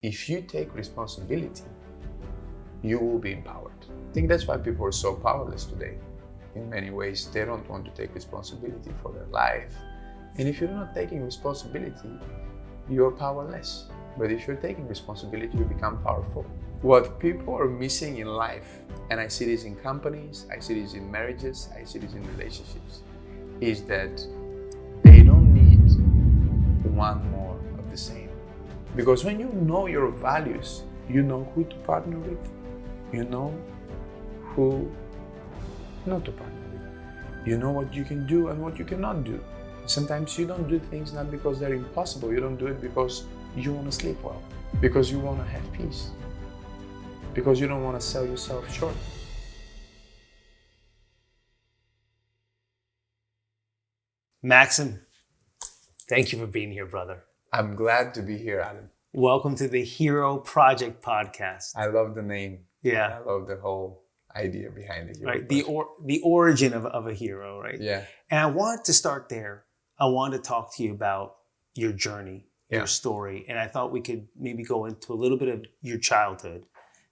if you take responsibility, you will be empowered. I think that's why people are so powerless today. In many ways, they don't want to take responsibility for their life. And if you're not taking responsibility, you're powerless. But if you're taking responsibility, you become powerful. What people are missing in life, and I see this in companies, I see this in marriages, I see this in relationships, is that they don't need one more of the same. Because when you know your values, you know who to partner with, you know who not to partner with. You know what you can do and what you cannot do. Sometimes you don't do things not because they're impossible, you don't do it because you want to sleep well, because you want to have peace, because you don't want to sell yourself short. Maksim, thank you for being here, brother. I'm glad to be here, Adam. Welcome to the Hero Project podcast. I love the name. Yeah. I love the whole idea behind it. Right. The origin of a hero, right? Yeah. And I wanted to start there. I wanted to talk to you about your journey, your story. And I thought we could maybe go into a little bit of your childhood,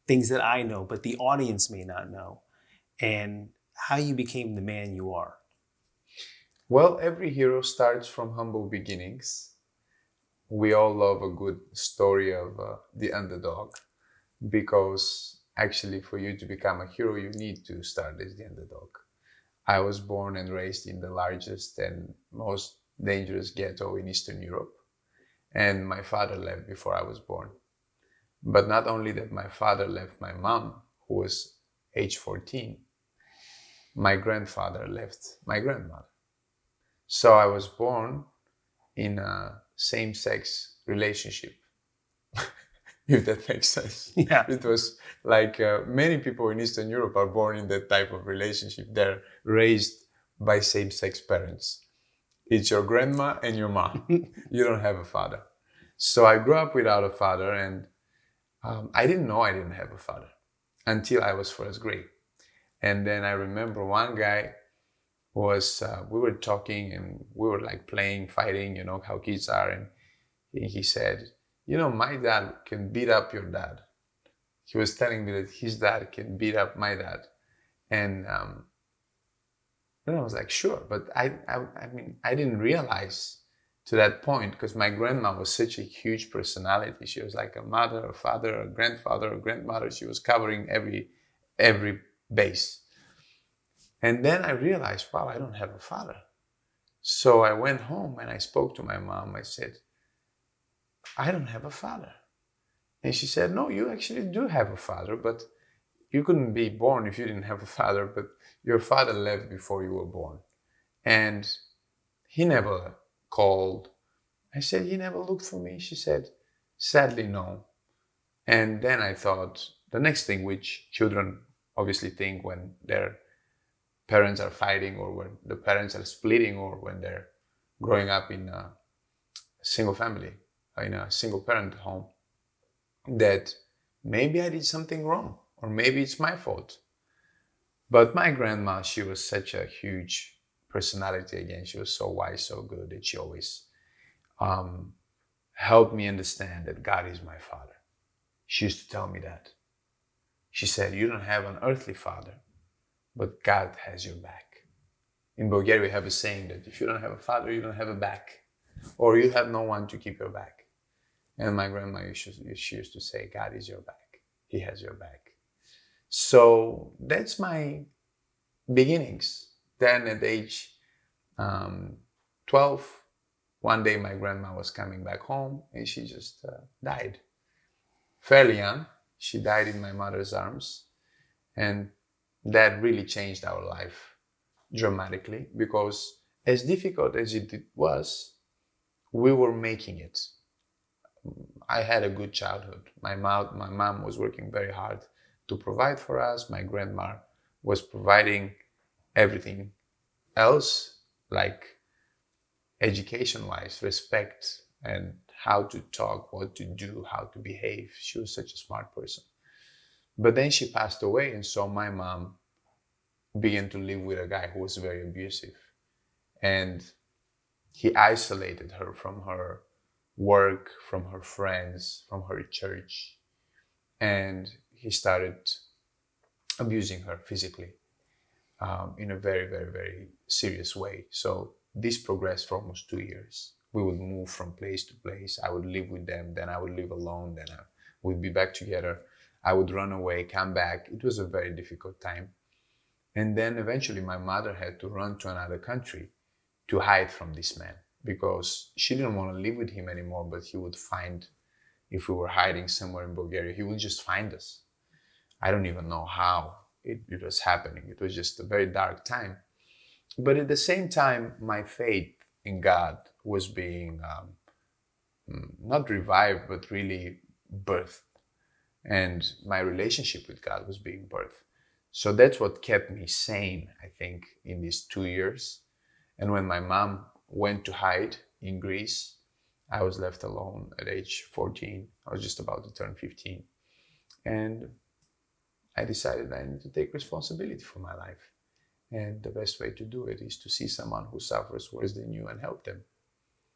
things that I know, but the audience may not know, and how you became the man you are. Well, every hero starts from humble beginnings. We all love a good story of the underdog, because actually for you to become a hero, you need to start as the underdog. I was born and raised in the largest and most dangerous ghetto in Eastern Europe. And my father left before I was born. But not only that my father left my mom, who was age 14, my grandfather left my grandmother. So I was born in a same-sex relationship, if that makes sense. Yeah. It was like many people in Eastern Europe are born in that type of relationship. They're raised by same-sex parents. It's your grandma and your mom. You don't have a father. So I grew up without a father, and I didn't know I didn't have a father until I was first grade. And then I remember one guy was, we were talking and we were like playing, fighting, you know, how kids are. And he said, you know, my dad can beat up your dad. He was telling me that his dad can beat up my dad. And then I was like, sure. But I mean, I didn't realize to that point, because my grandma was such a huge personality. She was like a mother, a father, a grandfather, a grandmother. She was covering every base. And then I realized, wow, I don't have a father. So I went home and I spoke to my mom. I said, I don't have a father. And she said, no, you actually do have a father, but you couldn't be born if you didn't have a father, but your father left before you were born. And he never called. I said, he never looked for me. She said, sadly, no. And then I thought, the next thing which children obviously think when their parents are fighting, or when the parents are splitting, or when they're growing up in a single family, in a single parent home, that maybe I did something wrong, or maybe it's my fault. But my grandma, she was such a huge personality again. She was so wise, so good, that she always helped me understand that God is my father. She used to tell me that. She said, you don't have an earthly father, but God has your back. In Bulgaria, we have a saying that if you don't have a father, you don't have a back, or you have no one to keep your back. And my grandma, she used to say, God is your back. He has your back. So that's my beginnings. Then at age 12, one day my grandma was coming back home and she just died. Fairly young. She died in my mother's arms. And that really changed our life dramatically, because as difficult as it was, we were making it. I had a good childhood. My mom was working very hard to provide for us. My grandma was providing everything else, like education-wise, respect, and how to talk, what to do, how to behave. She was such a smart person. But then she passed away, and so my mom began to live with a guy who was very abusive. And he isolated her from her work, from her friends, from her church. And he started abusing her physically in a very, very, very serious way. So this progressed for almost 2 years. We would move from place to place. I would live with them, then I would live alone, then we'd be back together. I would run away, come back. It was a very difficult time. And then eventually my mother had to run to another country to hide from this man because she didn't want to live with him anymore, but he would find, if we were hiding somewhere in Bulgaria, he would just find us. I don't even know how it was happening. It was just a very dark time. But at the same time, my faith in God was being not revived, but really birthed. And my relationship with God was being birthed. So that's what kept me sane, I think, in these 2 years. And when my mom went to hide in Greece, I was left alone at age 14. I was just about to turn 15. And I decided I need to take responsibility for my life. And the best way to do it is to see someone who suffers worse than you and help them.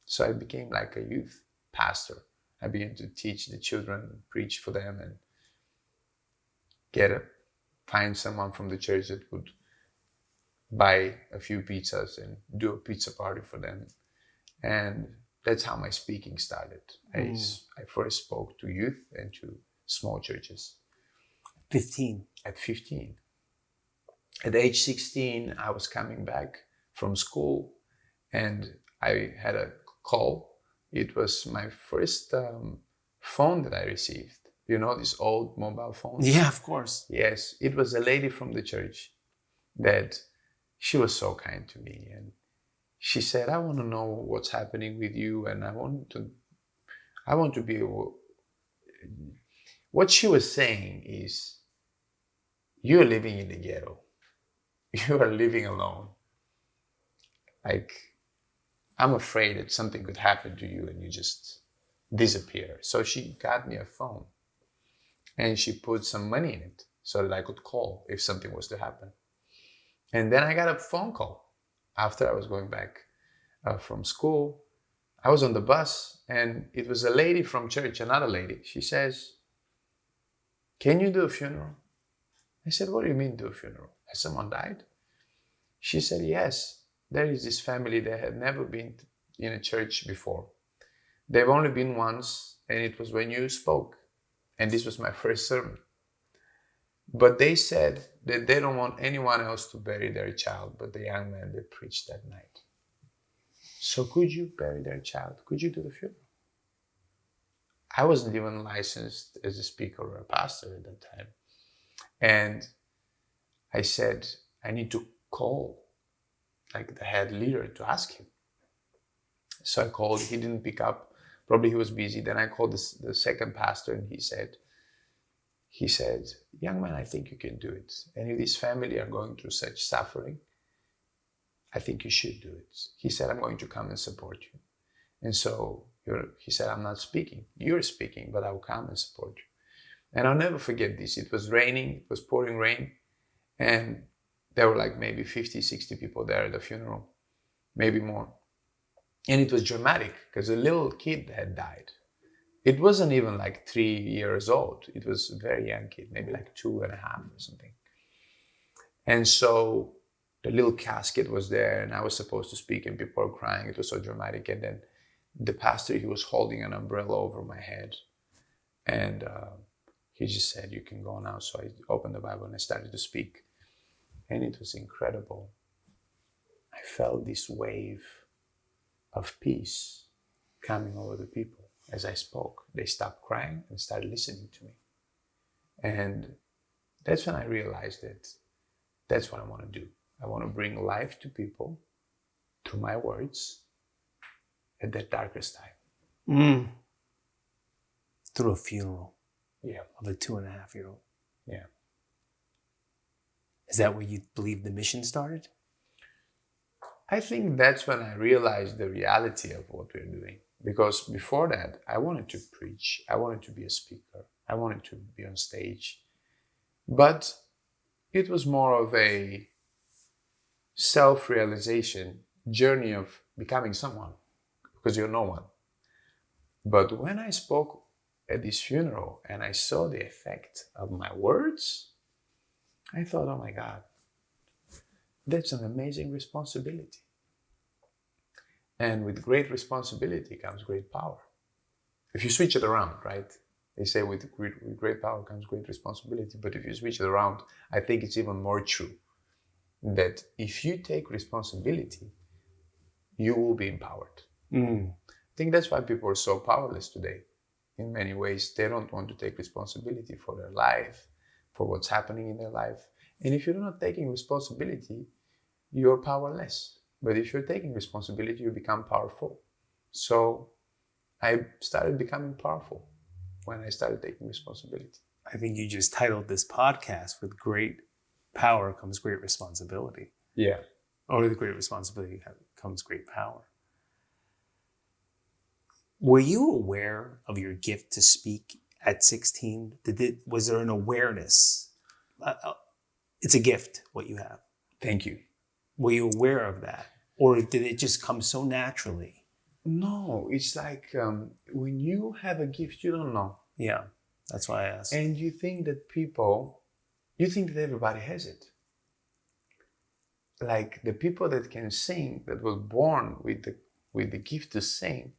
So I became like a youth pastor. I began to teach the children, preach for them, and find someone from the church that would buy a few pizzas and do a pizza party for them. And that's how my speaking started. I first spoke to youth and to small churches. 15. At 15. At age 16, I was coming back from school and I had a call. It was my first phone that I received. You know, these old mobile phones? Yeah, of course. Yes, it was a lady from the church that she was so kind to me. And she said, I want to know what's happening with you. And I want to be able. What she was saying is, you're living in the ghetto. You are living alone. Like, I'm afraid that something could happen to you and you just disappear. So she got me a phone and she put some money in it so that I could call if something was to happen. And then I got a phone call after I was going back from school. I was on the bus and it was a lady from church, another lady. She says, can you do a funeral? I said, what do you mean do a funeral? Has someone died? She said, yes, there is this family that had never been in a church before. They've only been once, and it was when you spoke. And this was my first sermon. But they said that they don't want anyone else to bury their child but the young man that preached that night. So could you bury their child? Could you do the funeral? I wasn't even licensed as a speaker or a pastor at that time. And I said, I need to call like the head leader to ask him. So I called, he didn't pick up. Probably he was busy. Then I called the second pastor and he said, young man, I think you can do it. And if this family are going through such suffering, I think you should do it. He said, I'm going to come and support you. And so he said, I'm not speaking. You're speaking, but I'll come and support you. And I'll never forget this. It was raining, it was pouring rain. And there were like maybe 50, 60 people there at the funeral, maybe more. And it was dramatic because a little kid had died. It wasn't even like 3 years old. It was a very young kid, maybe like 2.5 or something. And so the little casket was there and I was supposed to speak and people were crying. It was so dramatic. And then the pastor, he was holding an umbrella over my head. And he just said, you can go now. So I opened the Bible and I started to speak. And it was incredible. I felt this wave of peace coming over the people as I spoke. They stopped crying and started listening to me. And that's when I realized that that's what I want to do. I want to bring life to people through my words at their darkest time. Through a funeral. Yeah. Of a 2.5-year-old. Yeah. Is that where you believe the mission started? I think that's when I realized the reality of what we're doing. Because before that, I wanted to preach. I wanted to be a speaker. I wanted to be on stage. But it was more of a self-realization journey of becoming someone, because you're no one. But when I spoke at this funeral and I saw the effect of my words, I thought, oh my God, that's an amazing responsibility. And with great responsibility comes great power. If you switch it around, right? They say with great power comes great responsibility. But if you switch it around, I think it's even more true that if you take responsibility, you will be empowered. I think that's why people are so powerless today. In many ways, they don't want to take responsibility for their life, for what's happening in their life. And if you're not taking responsibility, you're powerless. But if you're taking responsibility, you become powerful. So I started becoming powerful when I started taking responsibility. I think you just titled this podcast with great power comes great responsibility. Yeah. Or with great responsibility comes great power. Were you aware of your gift to speak at 16? Was there an awareness? It's a gift, what you have. Thank you. Were you aware of that? Or did it just come so naturally? No, it's like when you have a gift, you don't know. Yeah, that's why I asked. And you think that everybody has it. Like the people that can sing, that were born with the gift to sing,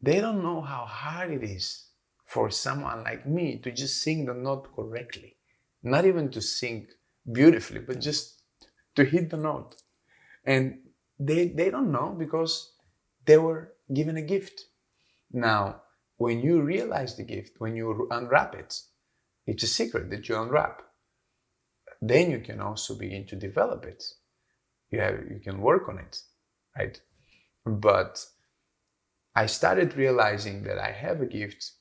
they don't know how hard it is for someone like me to just sing the note correctly. Not even to sing beautifully, but just to hit the note. And they don't know because they were given a gift. Now, when you realize the gift, when you unwrap it, it's a secret that you unwrap. Then you can also begin to develop it. You can work on it, right? But I started realizing that I have a gift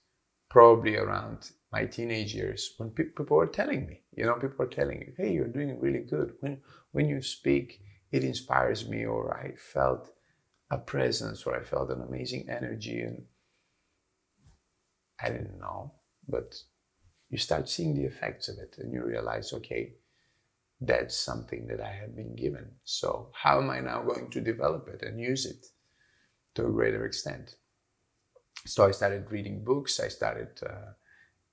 probably around my teenage years when people were telling me, people are telling you, hey, you're doing really good. When you speak, it inspires me, or I felt a presence, or I felt an amazing energy. And I didn't know, but you start seeing the effects of it and you realize, okay, that's something that I have been given. So how am I now going to develop it and use it to a greater extent? So I started reading books. I started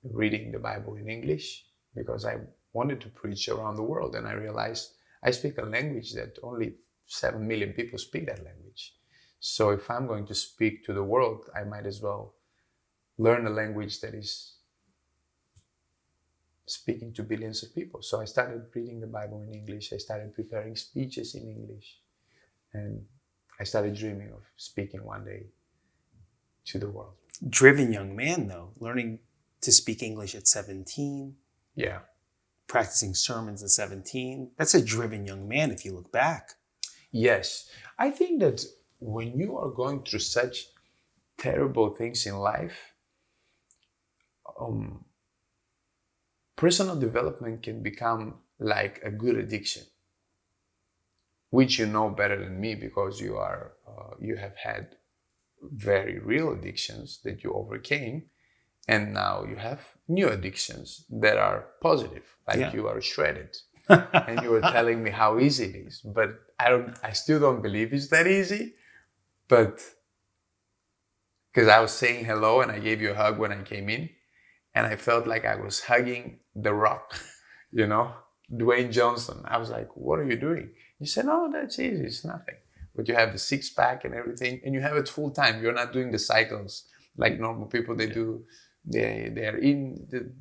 reading the Bible in English because I wanted to preach around the world. And I realized I speak a language that only 7 million people speak that language. So if I'm going to speak to the world, I might as well learn a language that is speaking to billions of people. So I started reading the Bible in English. I started preparing speeches in English. And I started dreaming of speaking one day to the world. Driven young man, though, learning to speak English at 17. Yeah. Practicing sermons at 17. That's a driven young man if you look back. Yes. I think that when you are going through such terrible things in life, personal development can become like a good addiction, which you know better than me because you have had very real addictions that you overcame, and now you have new addictions that are positive, like you are shredded. And you were telling me how easy it is, but I still don't believe it's that easy. But because I was saying hello and I gave you a hug when I came in, and I felt like I was hugging The Rock, Dwayne Johnson. I was like, what are you doing? You said, oh, that's easy, it's nothing. But you have the six-pack and everything, and you have it full time. You're not doing the cycles like normal people, they do. They're in the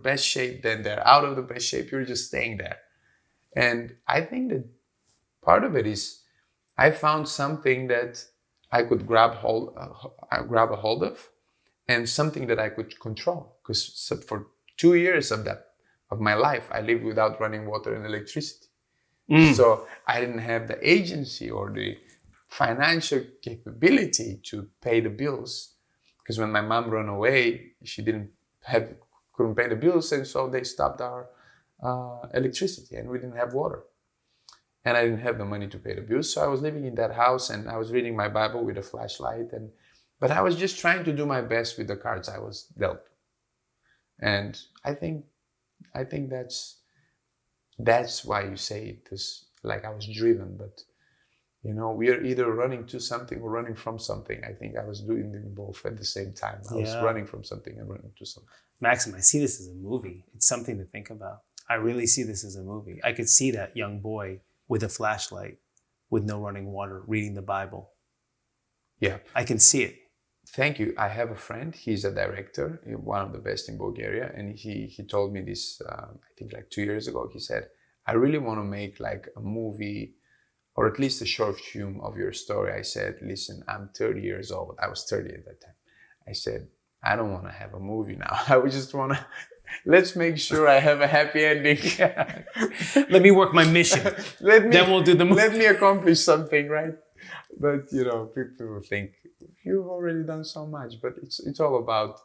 best shape, then they're out of the best shape. You're just staying there. And I think that part of it is I found something that I could grab a hold of, and something that I could control. Because for 2 years of my life, I lived without running water and electricity. So I didn't have the agency or the financial capability to pay the bills. Because when my mom ran away, she couldn't pay the bills, and so they stopped our electricity, and we didn't have water. And I didn't have the money to pay the bills, so I was living in that house, and I was reading my Bible with a flashlight, but I was just trying to do my best with the cards I was dealt. And I think that's why you say it is like I was driven, but We are either running to something or running from something. I think I was doing them both at the same time. I was running from something and running to something. Maxim, I see this as a movie. It's something to think about. I really see this as a movie. I could see that young boy with a flashlight, with no running water, reading the Bible. Yeah. I can see it. Thank you. I have a friend. He's a director, one of the best in Bulgaria. And he told me this, I think like 2 years ago. He said, I really want to make like a movie or at least a short film of your story. I said, listen, I'm 30 years old. I was 30 at that time. I said, I don't want to have a movie now. I would just want to, let's make sure I have a happy ending. Let me work my mission. Then we'll do the movie. Let me accomplish something, right? But, people think, you've already done so much. But it's all about,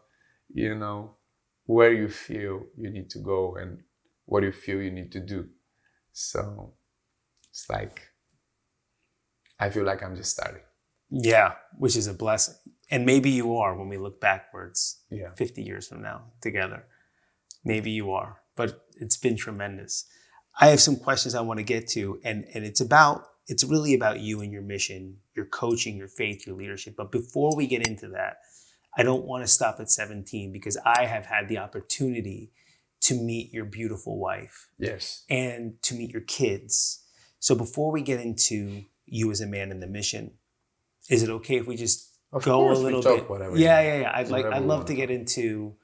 where you feel you need to go and what you feel you need to do. So it's like, I feel like I'm just starting. Yeah, which is a blessing. And maybe you are when we look backwards 50 years from now together. Maybe you are. But it's been tremendous. I have some questions I want to get to. And it's really about you and your mission, your coaching, your faith, your leadership. But before we get into that, I don't want to stop at 17 because I have had the opportunity to meet your beautiful wife. Yes. And to meet your kids. So before we get into you as a man in the mission, is it okay if we just go a little bit? Yeah. I'd love to get into,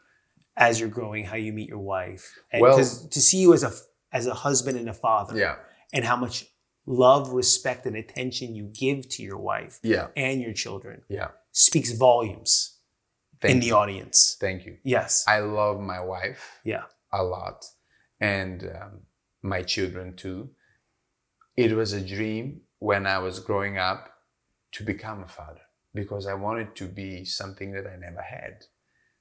as you're growing, how you meet your wife. And because to see you as a husband and a father, and how much love, respect, and attention you give to your wife and your children speaks volumes in the audience. Thank you. Yes. I love my wife a lot, and my children too. It was a dream when I was growing up to become a father, because I wanted to be something that I never had.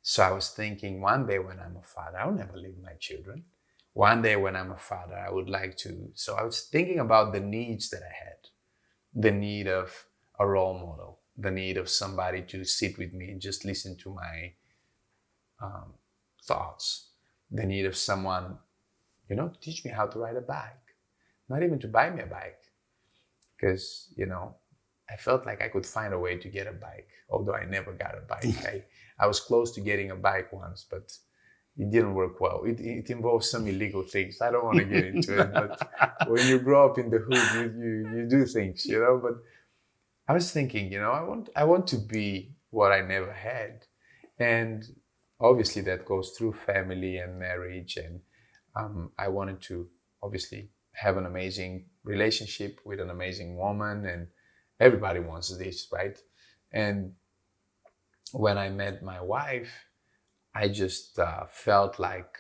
So I was thinking, one day when I'm a father, I'll never leave my children. One day when I'm a father, I would like to. So I was thinking about the needs that I had, the need of a role model, the need of somebody to sit with me and just listen to my thoughts, the need of someone, to teach me how to ride a bike, not even to buy me a bike. Because, I felt like I could find a way to get a bike, although I never got a bike. I was close to getting a bike once, but it didn't work well. It involves some illegal things. I don't want to get into it, but when you grow up in the hood, you do things, But I was thinking, I want to be what I never had. And obviously that goes through family and marriage. And I wanted to obviously have an amazing relationship with an amazing woman, and everybody wants this, right? And when I met my wife, I just felt like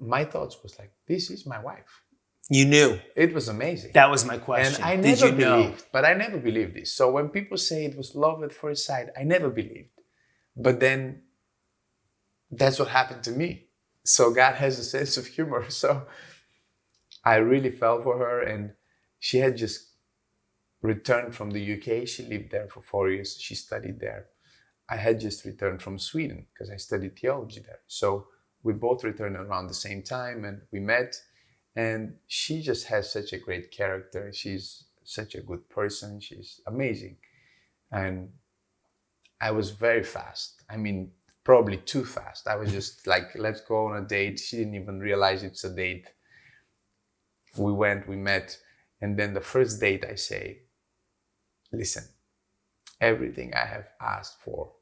my thoughts was like, this is my wife. You knew. It was amazing. That was my question. And I never believed, but I never believed this. So when people say it was love at first sight, I never believed. But then that's what happened to me. So God has a sense of humor. So I really fell for her, and she had just returned from the UK. She lived there for 4 years. She studied there. I had just returned from Sweden because I studied theology there. So we both returned around the same time, and we met. And she just has such a great character. She's such a good person. She's amazing. And I was very fast. I mean, probably too fast. I was just like, let's go on a date. She didn't even realize it's a date. We went, we met. And then the first date I say, listen, everything I have asked for,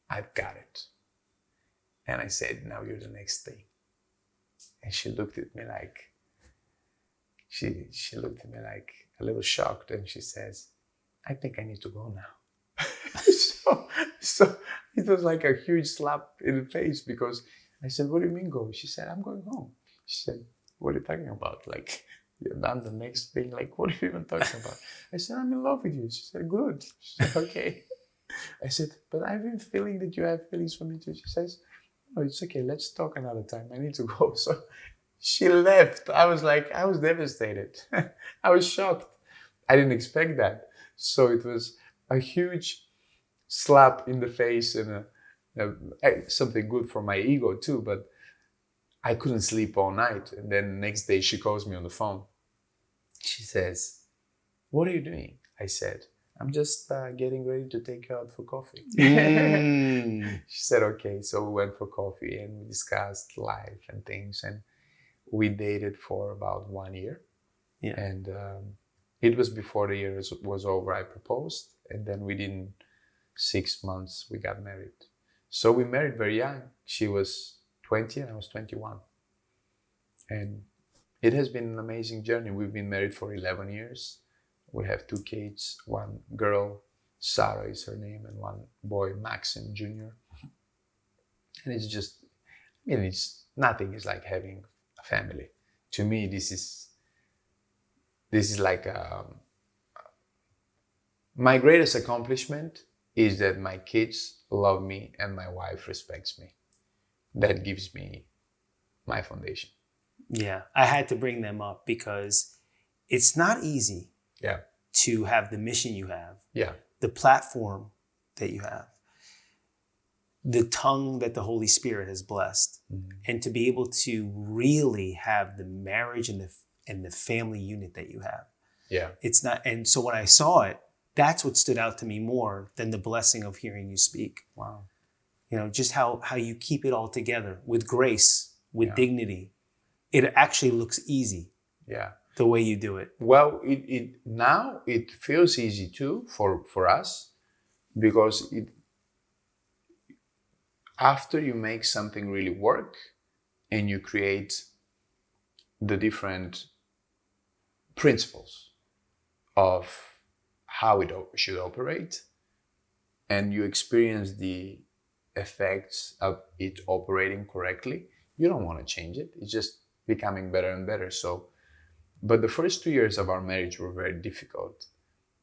I've got it. And I said, now you're the next thing. And she looked at me like, she looked at me like a little shocked, and she says, I think I need to go now. so it was like a huge slap in the face, because I said, what do you mean go? She said, I'm going home. She said, what are you talking about? Like, you're done the next thing. Like, what are you even talking about? I said, I'm in love with you. She said, good. She said, okay. I said, but I've been feeling that you have feelings for me too. She says, no, it's okay. Let's talk another time. I need to go. So she left. I was devastated. I was shocked. I didn't expect that. So it was a huge slap in the face, and something good for my ego too. But I couldn't sleep all night. And then the next day she calls me on the phone. She says, "What are you doing?" I said, "I'm just getting ready to take her out for coffee." She said, "Okay." So we went for coffee and we discussed life and things. And we dated for about 1 year. Yeah. And it was before the year was over, I proposed. And then within 6 months, we got married. So we married very young. She was 20 and I was 21. And it has been an amazing journey. We've been married for 11 years. We have 2 kids, one girl, Sarah is her name, and one boy, Maksim Jr. And it's just, it's nothing is like having a family. To me, this is like my greatest accomplishment is that my kids love me and my wife respects me. That gives me my foundation. Yeah, I had to bring them up because it's not easy Yeah. to have the mission you have, Yeah. the platform that you have, the tongue that the Holy Spirit has blessed, and to be able to really have the marriage and the family unit that you have. Yeah. It's not, and so when I saw it, that's what stood out to me more than the blessing of hearing you speak. Wow. Just how you keep it all together with grace, with dignity. It actually looks easy. Yeah. The way you do it. Well, it now it feels easy too for us, because after you make something really work and you create the different principles of how it should operate, and you experience the effects of it operating correctly, you don't want to change it. It's just becoming better and better. So, but the first 2 years of our marriage were very difficult.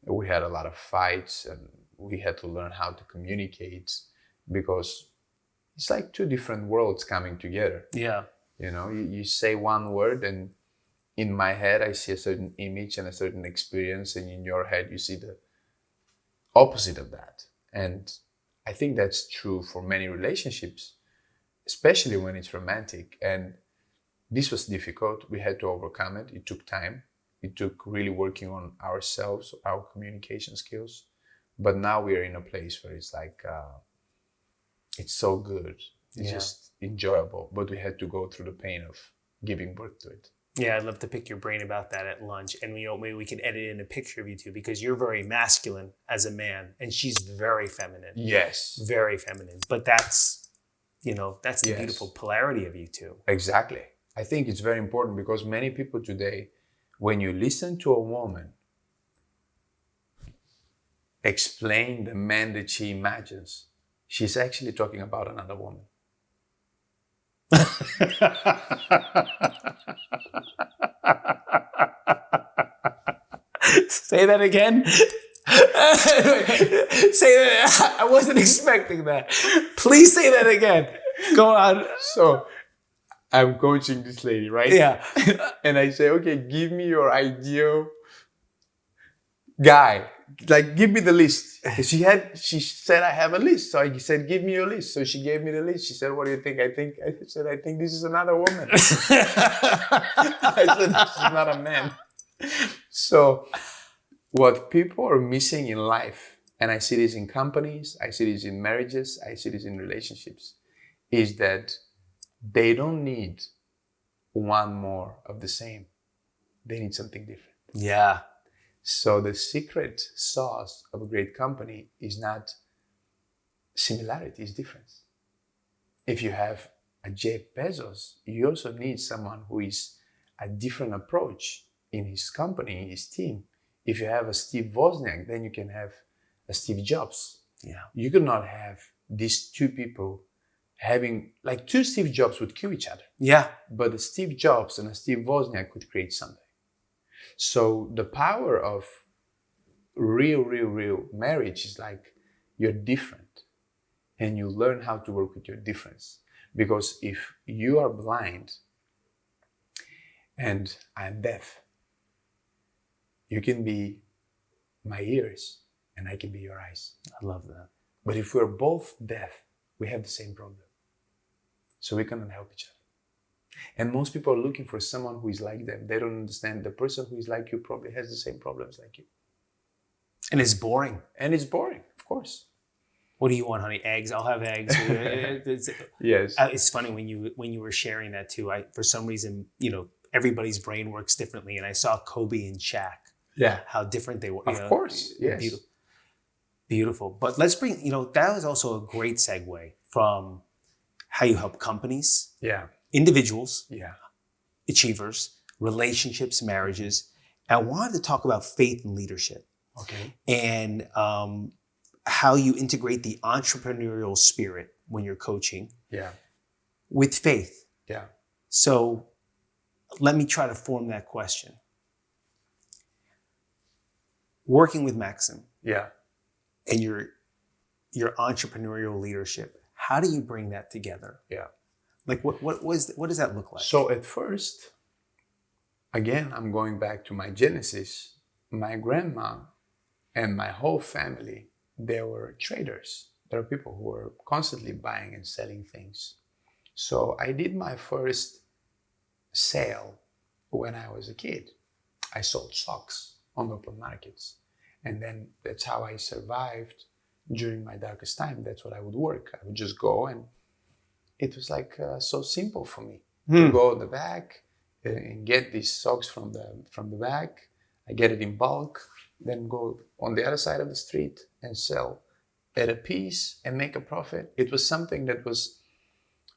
We had a lot of fights and we had to learn how to communicate, because it's like 2 different worlds coming together. Yeah. You say one word, and in my head, I see a certain image and a certain experience, and in your head, you see the opposite of that. And I think that's true for many relationships, especially when it's romantic. And this was difficult. We had to overcome it. It took time. It took really working on ourselves, our communication skills. But now we are in a place where it's like, it's so good. It's just enjoyable. But we had to go through the pain of giving birth to it. Yeah, I'd love to pick your brain about that at lunch. And maybe we can edit in a picture of you two, because you're very masculine as a man and she's very feminine. Yes. Very feminine. But that's the beautiful polarity of you two. Exactly. I think it's very important, because many people today, when you listen to a woman explain the man that she imagines, she's actually talking about another woman. Say that again. Say that. I wasn't expecting that. Please say that again. Go on. So I'm coaching this lady, right? Yeah. And I say, okay, give me your ideal guy. Like, give me the list. She said, I have a list. So I said, give me your list. So she gave me the list. She said, what do you think? I said, I think this is another woman. I said, this is not a man. So what people are missing in life, and I see this in companies, I see this in marriages, I see this in relationships, is that they don't need one more of the same. They need something different. Yeah. So the secret sauce of a great company is not similarity, it's difference. If you have a Jeff Bezos, you also need someone who is a different approach in his company, in his team. If you have a Steve Wozniak, then you can have a Steve Jobs. Yeah. You could not have these two people having, like, 2 Steve Jobs would kill each other. Yeah. But a Steve Jobs and a Steve Wozniak could create something. So the power of real marriage is like, you're different and you learn how to work with your difference. Because if you are blind and I'm deaf, you can be my ears and I can be your eyes. I love that. But if we're both deaf, we have the same problem. So we cannot help each other. And most people are looking for someone who is like them. They don't understand the person who is like you probably has the same problems like you. And it's boring. And it's boring, of course. What do you want, honey? Eggs? I'll have eggs. Yes. It's funny when you were sharing that too. For some reason, everybody's brain works differently, and I saw Kobe and Shaq. Yeah. How different they were. Of course. Yes. Beautiful. But let's bring. That was also a great segue from how you help companies. Yeah. Individuals. Yeah. Achievers, relationships, marriages. I wanted to talk about faith and leadership. Okay. And how you integrate the entrepreneurial spirit when you're coaching. Yeah. With faith. Yeah. So let me try to form that question. Working with Maksim. Yeah. And your entrepreneurial leadership, how do you bring that together? Yeah. Like what does that look like? So at first, again, I'm going back to my genesis. My grandma and my whole family, they were traders. There are people who were constantly buying and selling things. So I did my first sale when I was a kid. I sold socks on open markets. And then that's how I survived during my darkest time. That's what I would work. I would just go, and it was like so simple for me to go in the back and get these socks from the back. I get it in bulk, then go on the other side of the street and sell at a piece and make a profit. It was something that was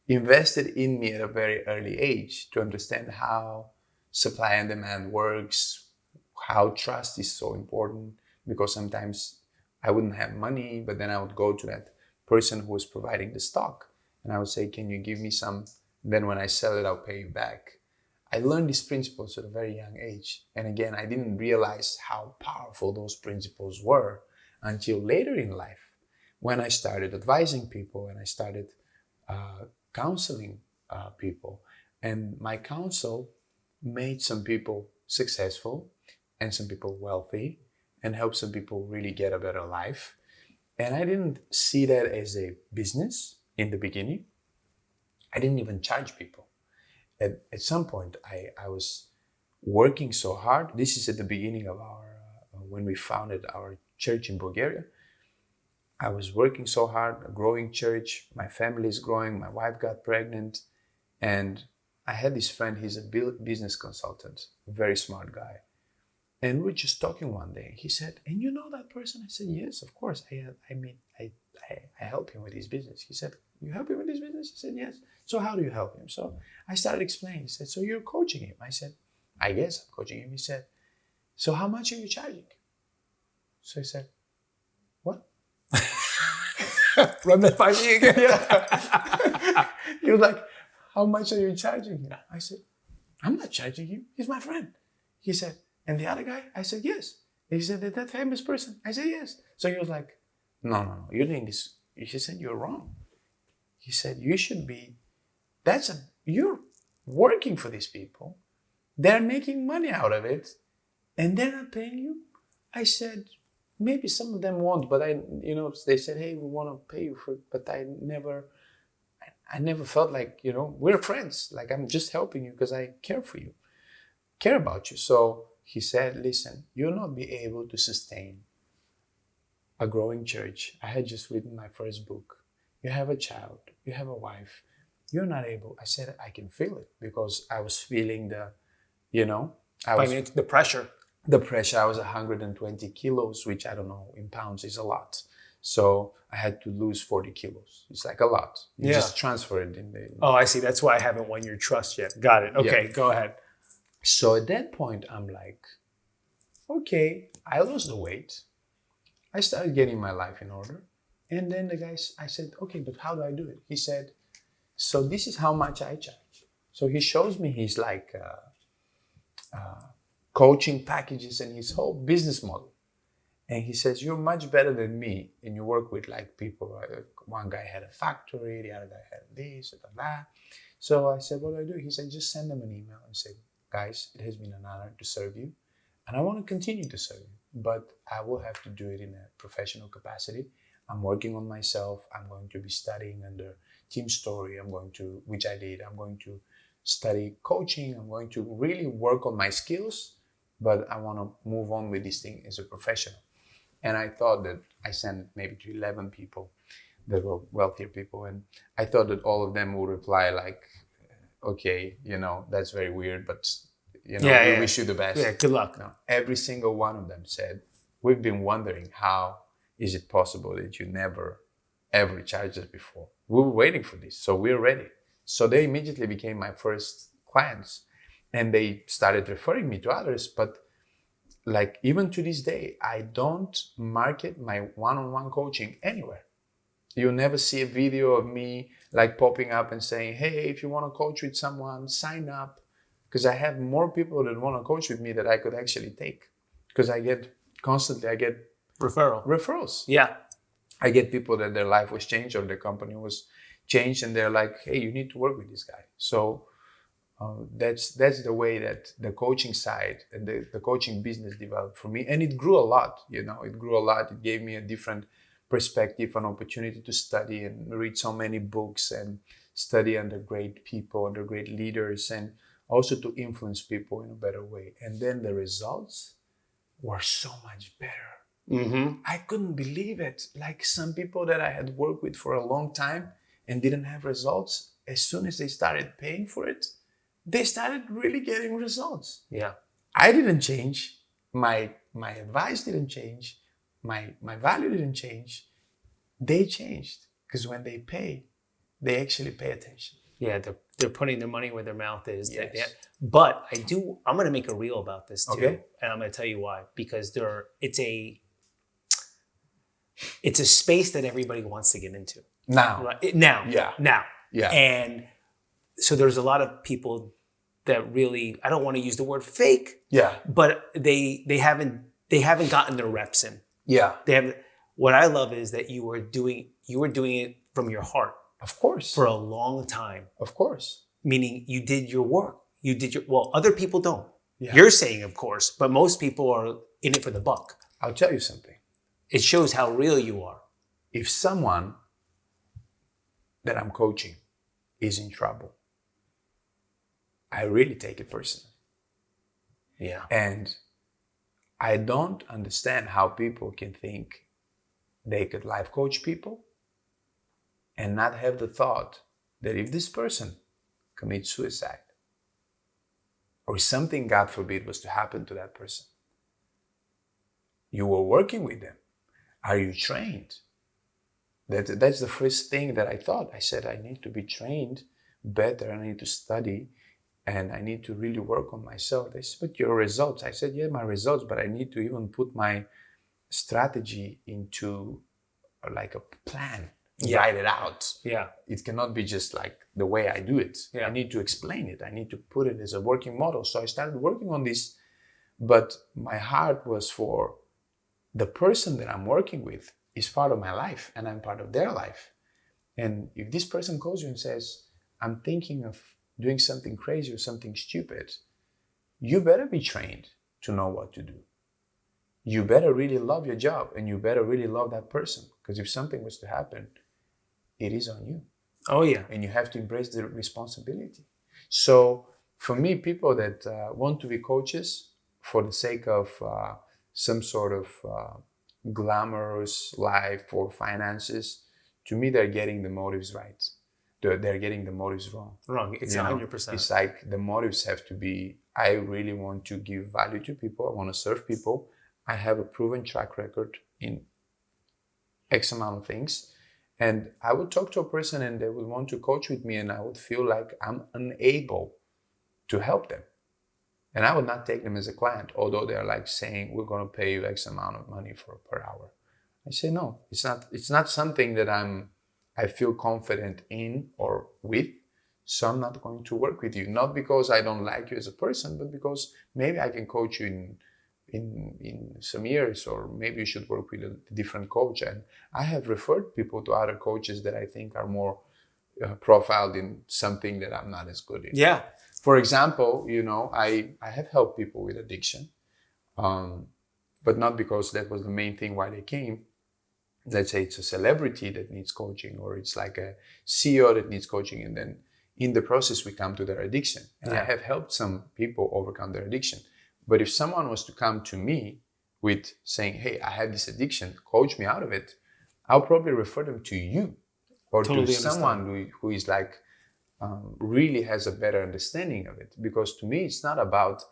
invested in me at a very early age to understand how supply and demand works, how trust is so important, because sometimes I wouldn't have money, but then I would go to that person who was providing the stock and I would say, can you give me some? Then when I sell it, I'll pay you back. I learned these principles at a very young age. And again, I didn't realize how powerful those principles were until later in life, when I started advising people and I started counseling people. And my counsel made some people successful and some people wealthy and helped some people really get a better life. And I didn't see that as a business in the beginning. I didn't even charge people. At some point, I was working so hard. This is at the beginning of our, when we founded our church in Bulgaria. I was working so hard, a growing church. My family is growing. My wife got pregnant. And I had this friend, he's a business consultant, a very smart guy. And we were just talking one day. He said, and you know that person? I said, yes, of course. I help him with his business. He said, you help him with his business? I said, yes. So how do you help him? So I started explaining. He said, so you're coaching him? I said, I guess I'm coaching him. He said, so how much are you charging? So I said, what? Run that by me again. Yeah. He was like, how much are you charging him? I said, I'm not charging him. He's my friend. He said, and the other guy? I said, yes. He said, that famous person? I said, yes. So he was like, no, you're doing this. He said, you're wrong. He said, you should be, you're working for these people. They're making money out of it and they're not paying you. I said, maybe some of them won't, but they said, hey, we want to pay you for it. But I never felt like, we're friends. Like I'm just helping you because I care about you. So he said, listen, you'll not be able to sustain a growing church. I had just written my first book. You have a child, you have a wife. You're not able. I said, I can feel it because I was feeling the pressure. The pressure. I was 120 kilos, which I don't know, in pounds is a lot. So I had to lose 40 kilos. It's like a lot. You just transfer it in the... Oh, I see. That's why I haven't won your trust yet. Got it. Okay, Go ahead. So at that point, I'm like, okay, I lost the weight. I started getting my life in order. And then I said, okay, but how do I do it? He said, so this is how much I charge. So he shows me his coaching packages and his whole business model. And he says, you're much better than me. And you work with people. One guy had a factory, the other guy had this, that. So I said, what do I do? He said, just send them an email and say, guys, it has been an honor to serve you. And I want to continue to serve you. But I will have to do it in a professional capacity. I'm working on myself. I'm going to be studying under Team Story. Which I did. I'm going to study coaching. I'm going to really work on my skills, but I want to move on with this thing as a professional. And I thought that I sent maybe to 11 people that were wealthier people. And I thought that all of them would reply like, okay, that's very weird, but we wish you the best. Yeah, good luck. No, every single one of them said, we've been wondering how is it possible that you never ever charged us before. We were waiting for this, so we're ready. So they immediately became my first clients, and they started referring me to others. But like even to this day, I don't market my one-on-one coaching anywhere. You'll never see a video of me like popping up and saying, hey, if you want to coach with someone, sign up. Because I have more people that want to coach with me that I could actually take. Because I get referrals. Yeah. I get people that their life was changed or their company was changed, and they're like, hey, you need to work with this guy. So that's the way that the coaching side and the coaching business developed for me. And it grew a lot, it grew a lot. It gave me a different perspective, an opportunity to study and read so many books and study under great people, under great leaders, and also to influence people in a better way. And then the results were so much better. Mm-hmm. I couldn't believe it. Like some people that I had worked with for a long time and didn't have results, as soon as they started paying for it, they started really getting results. Yeah. I didn't change. My advice didn't change. My value didn't change. They changed, because when they pay, they actually pay attention. Yeah, they're putting their money where their mouth is. Yes. But I'm going to make a reel about this too. Okay. And I'm going to tell you why. Because it's a space that everybody wants to get into. Now. Right? Now. Yeah. Now. Yeah. And so there's a lot of people that really, I don't want to use the word fake. Yeah. But they haven't gotten their reps in. Yeah. They haven't. What I love is that you were doing it from your heart. Of course. For a long time. Of course. Meaning you did your work. Other people don't. Yeah. You're saying, of course, but most people are in it for the buck. I'll tell you something. It shows how real you are. If someone that I'm coaching is in trouble, I really take it personally. Yeah. And I don't understand how people can think they could life coach people and not have the thought that if this person commits suicide or something, God forbid, was to happen to that person, you were working with them. Are you trained? That's the first thing that I thought. I said, I need to be trained better. I need to study, and I need to really work on myself. They said, but your results. I said, yeah, my results, but I need to even put my strategy into like a plan. Yeah. Write it out. Yeah. It cannot be just like the way I do it. Yeah. I need to explain it. I need to put it as a working model. So I started working on this, but my heart was for the person that I'm working with is part of my life, and I'm part of their life. And if this person calls you and says, I'm thinking of doing something crazy or something stupid, you better be trained to know what to do. You better really love your job, and you better really love that person, because if something was to happen, it is on you. Oh, yeah. And you have to embrace the responsibility. So for me, people that want to be coaches for the sake of some sort of glamorous life or finances, to me, they're getting the motives right. They're getting the motives wrong. Wrong. It's 100%. It's like the motives have to be, I really want to give value to people. I want to serve people. I have a proven track record in X amount of things. And I would talk to a person and they would want to coach with me, and I would feel like I'm unable to help them. And I would not take them as a client, although they're like saying, we're going to pay you X amount of money per hour. I say, no, it's not something that I feel confident in or with. So I'm not going to work with you. Not because I don't like you as a person, but because maybe I can coach you in some years, or maybe you should work with a different coach. And I have referred people to other coaches that I think are more profiled in something that I'm not as good in. Yeah. For example, I have helped people with addiction, but not because that was the main thing why they came. Let's say it's a celebrity that needs coaching, or it's like a CEO that needs coaching, and then in the process, we come to their addiction. And I have helped some people overcome their addiction. But if someone was to come to me with saying, hey, I have this addiction, coach me out of it, I'll probably refer them to you or to someone who is like, really has a better understanding of it. Because to me, it's not about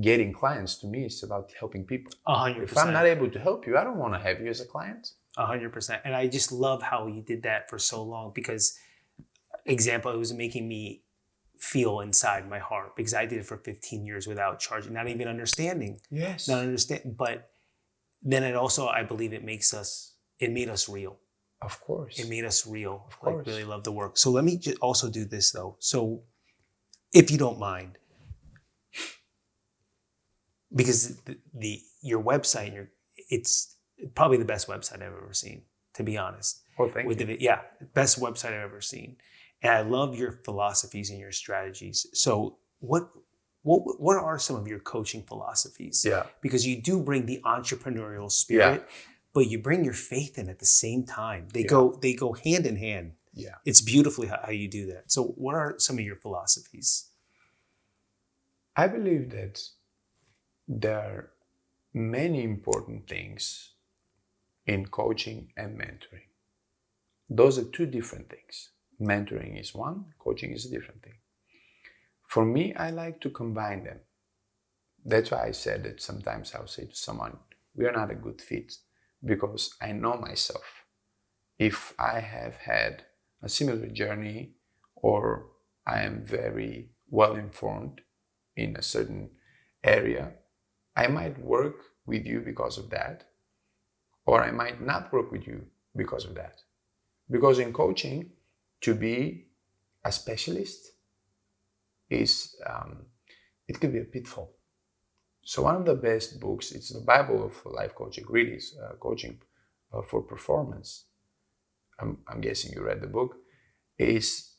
getting clients. To me, it's about helping people. 100%. If I'm not able to help you, I don't want to have you as a client. 100%. And I just love how you did that for so long because, example, it was making me feel inside my heart because I did it for 15 years without charging, not even understanding. Yes. Not understand. But then it also, I believe it made us real. Of course. It made us real. Of course. Like, really love the work. So let me also do this though. So if you don't mind, because your website, it's probably the best website I've ever seen, to be honest. Oh, thank you. Yeah, best website I've ever seen. And I love your philosophies and your strategies. So what are some of your coaching philosophies? Yeah. Because you do bring the entrepreneurial spirit, but you bring your faith in at the same time. They go hand in hand. Yeah. It's beautifully how you do that. So what are some of your philosophies? I believe that there are many important things in coaching and mentoring. Those are two different things. Mentoring is one, coaching is a different thing. For me, I like to combine them. That's why I said that sometimes I'll say to someone, we are not a good fit, because I know myself. If I have had a similar journey or I am very well informed in a certain area, I might work with you because of that, or I might not work with you because of that. Because in coaching, to be a specialist is, it could be a pitfall. So one of the best books, it's the Bible of life coaching, really is coaching for performance. I'm guessing you read the book, is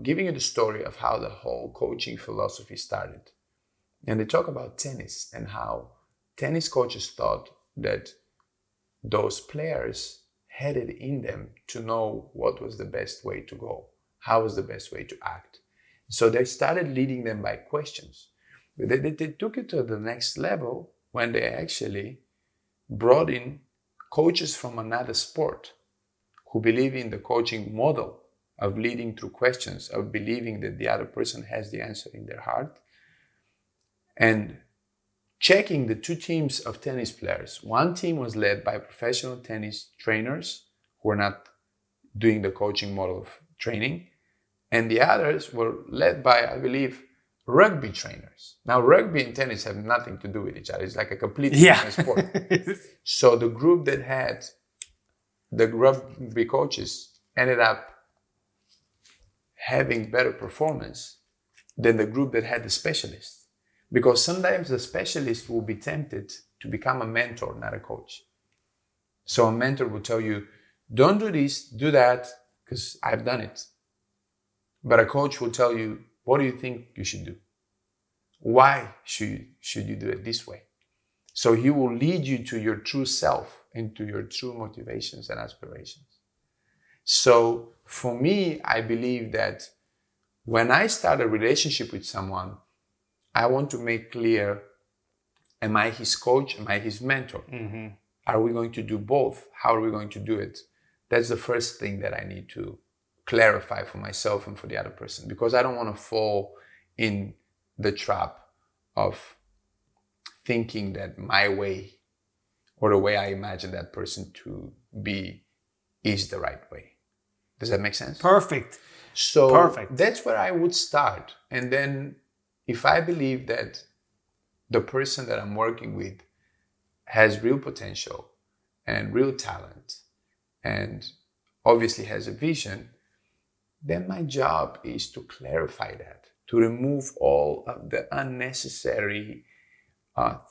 giving you the story of how the whole coaching philosophy started. And they talk about tennis and how tennis coaches thought that those players had it in them to know what was the best way to go, how was the best way to act. So they started leading them by questions. But they took it to the next level when they actually brought in coaches from another sport who believe in the coaching model of leading through questions, of believing that the other person has the answer in their heart, and checking the two teams of tennis players. One team was led by professional tennis trainers who were not doing the coaching model of training, and the others were led by, I believe, rugby trainers. Now, rugby and tennis have nothing to do with each other. It's like a completely different sport. So the group that had the rugby coaches ended up having better performance than the group that had the specialists. Because sometimes the specialist will be tempted to become a mentor, not a coach. So a mentor will tell you, don't do this, do that, because I've done it. But a coach will tell you, what do you think you should do? Why should you do it this way? So he will lead you to your true self, into your true motivations and aspirations. So for me, I believe that when I start a relationship with someone, I want to make clear, am I his coach? Am I his mentor? Mm-hmm. Are we going to do both? How are we going to do it? That's the first thing that I need to clarify for myself and for the other person, because I don't want to fall in the trap of thinking that my way or the way I imagine that person to be is the right way. Does that make sense? Perfect. So that's where I would start. And then if I believe that the person that I'm working with has real potential and real talent and obviously has a vision, then my job is to clarify that, to remove all of the unnecessary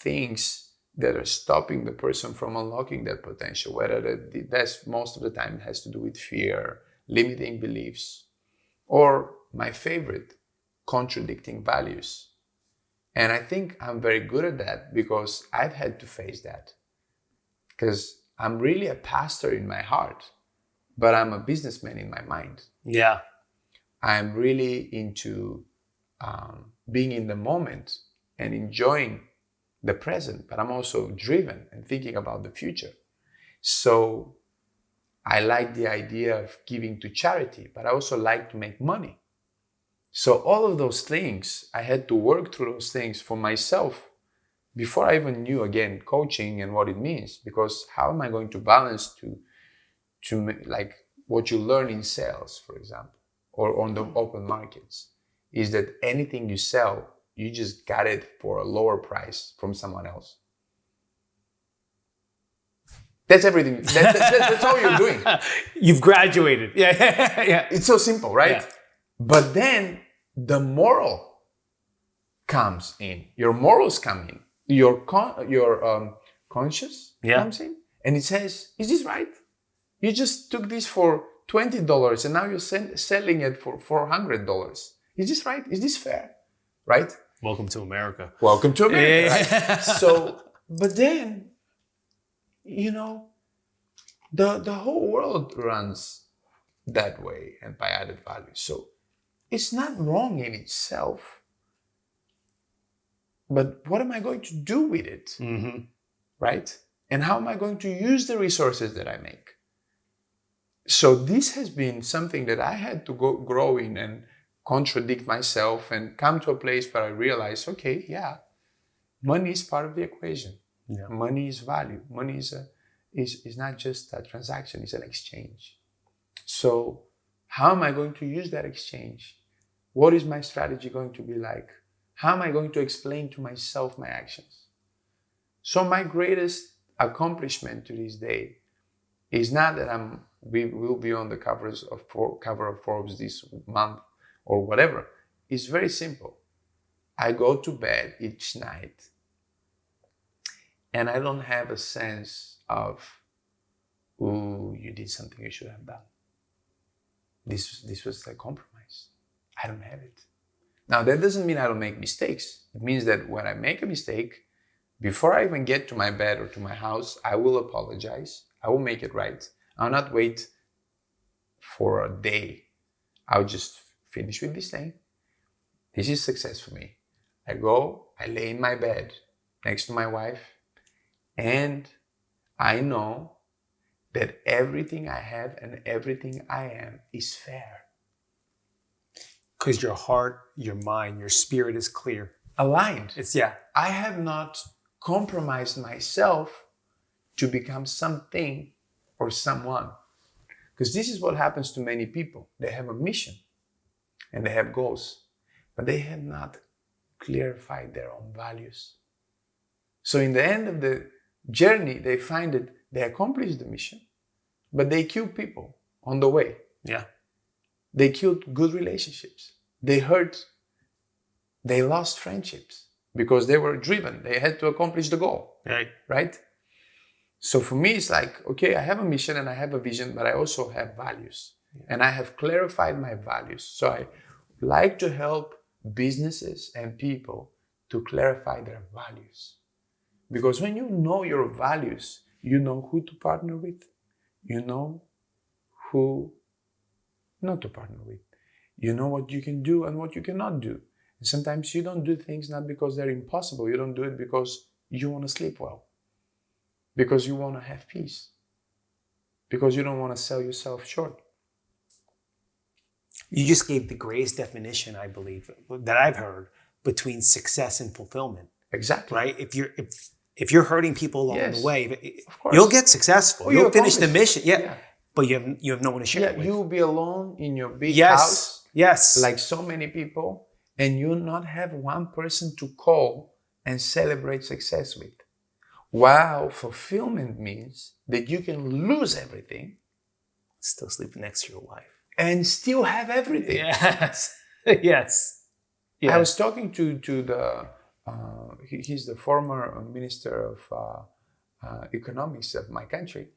things that are stopping the person from unlocking that potential, whether that's most of the time has to do with fear, limiting beliefs, or my favorite, contradicting values. And I think I'm very good at that because I've had to face that. Because I'm really a pastor in my heart, but I'm a businessman in my mind. Yeah. I'm really into being in the moment and enjoying the present, but I'm also driven and thinking about the future. So I like the idea of giving to charity, but I also like to make money. So all of those things, I had to work through those things for myself before I even knew, again, coaching and what it means. Because how am I going to balance like what you learn in sales, for example, or on the open markets, is that anything you sell, you just got it for a lower price from someone else. That's everything. That's all you're doing. You've graduated. Yeah, yeah. It's so simple, right? Yeah. But then the moral comes in. Your morals come in. Your conscience comes in, and it says, "Is this right? You just took this for $20, and now you're selling it for $400. Is this right? Is this fair? Right? Welcome to America. Welcome to America." Yeah. Right? So, but then, you know, the whole world runs that way and by added value. So it's not wrong in itself, but what am I going to do with it? Mm-hmm. Right? And how am I going to use the resources that I make? So this has been something that I had to grow in and contradict myself and come to a place where I realized, okay, yeah, money is part of the equation. Yeah. Money is value. Money is not just a transaction, it's an exchange. So how am I going to use that exchange? What is my strategy going to be like? How am I going to explain to myself my actions? So my greatest accomplishment to this day is not that we will be on the cover of Forbes this month or whatever. It's very simple. I go to bed each night and I don't have a sense of, ooh, you did something you should have done. This was a compromise. I don't have it. Now, that doesn't mean I don't make mistakes. It means that when I make a mistake, before I even get to my bed or to my house, I will apologize. I will make it right. I'll not wait for a day. I'll just finish with this thing. This is success for me. I go, I lay in my bed next to my wife, and I know that everything I have and everything I am is fair. Because your heart, your mind, your spirit is clear. Aligned. Yeah. I have not compromised myself to become something or someone. Because this is what happens to many people. They have a mission and they have goals, but they have not clarified their own values. So in the end of the journey, they find that they accomplished the mission, but they killed people on the way. Yeah. They killed good relationships. They hurt. They lost friendships because they were driven. They had to accomplish the goal. Right? So for me, it's like, okay, I have a mission and I have a vision, but I also have values. Yeah. And I have clarified my values. So I like to help businesses and people to clarify their values. Because when you know your values, you know who to partner with. You know who not to partner with. You know what you can do and what you cannot do. And sometimes you don't do things not because they're impossible. You don't do it because you want to sleep well. Because you want to have peace. Because you don't want to sell yourself short. You just gave the greatest definition, I believe, that I've heard between success and fulfillment. Exactly. Right? If you're hurting people along the way, of you'll get successful. Well, you'll finish the mission. Yeah. But you have no one to share it with. You'll be alone in your big house. Yes. Like so many people, and you'll not have one person to call and celebrate success with. While fulfillment means that you can lose everything, still sleep next to your wife, and still have everything. Yes. Yes. I was talking to the he's the former minister of economics of my country,